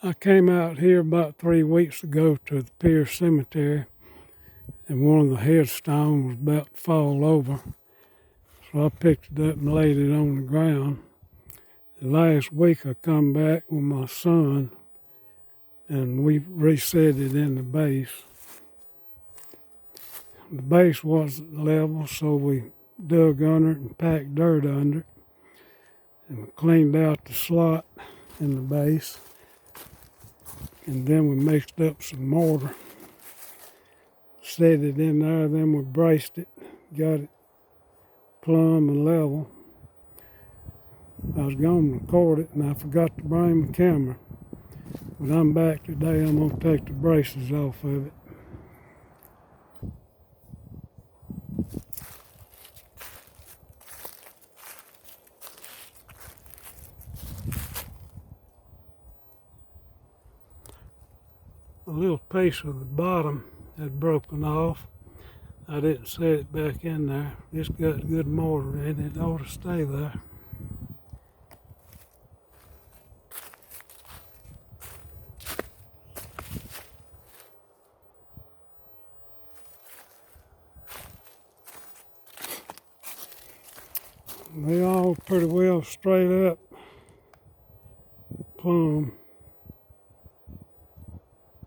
I came out here about 3 weeks ago to the Pierce Cemetery, and one of the headstones was about to fall over. So I picked it up and laid it on the ground. And last week I come back with my son, and we reset it in the base. The base wasn't level, so we dug under it and packed dirt under it, and we cleaned out the slot in the base. And then we mixed up some mortar, set it in there, then we braced it, got it plumb and level. I was going to record it and I forgot to bring my camera. When I'm back today, I'm going to take the braces off of it. A little piece of the bottom had broken off. I didn't set it back in there. It's got good mortar in it. It ought to stay there. They all pretty well straight up plumb.